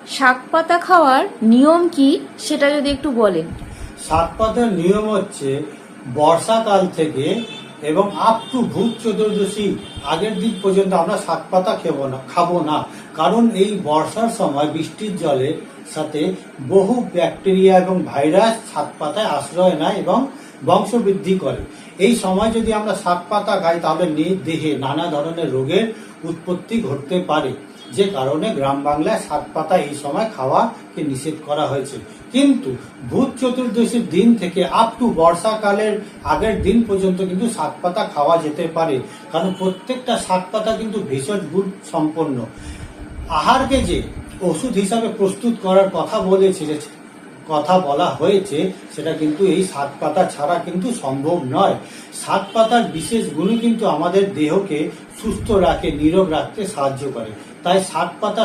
শাক পাতা খাওয়ার নিয়ম কি সেটা যদি একটু বলেন। শাক পাতার নিয়ম হচ্ছে বর্ষাকাল থেকে এবং আপ টু ভূত চতুর্দশী আগের দিন পর্যন্ত আমরা শাক পাতা খাবো না। কারণ এই বর্ষার সময় বৃষ্টির জলের সাথে বহু ব্যাকটেরিয়া এবং ভাইরাস শাক পাতায় আশ্রয় নেয় এবং বংশবৃদ্ধি করে। এই সময় যদি আমরা শাক পাতা খাই তাহলে দেহে নানা ধরনের রোগের উৎপত্তি ঘটতে পারে, যে কারণে গ্রাম বাংলায় শাক পাতা এই সময় খাওয়াকে নিষেধ করা হয়েছে। কিন্তু ভূত চতুর্দশীর দিন থেকে আপ টু বর্ষাকালের আগের দিন পর্যন্ত কিন্তু শাক পাতা খাওয়া যেতে পারে, কারণ প্রত্যেকটা শাক পাতা কিন্তু ভেষজ গুণ সম্পন্ন। আহারকে যে ওষুধ হিসাবে প্রস্তুত করার কথা বলা হয়েছে সেটা কিন্তু এই শাক পাতা ছাড়া কিন্তু সম্ভব নয়। শাক পাতার বিশেষ গুণই কিন্তু আমাদের দেহকে সুস্থ রাখে, নীরোগ রাখতে সাহায্য করে। তাই শাক পাতা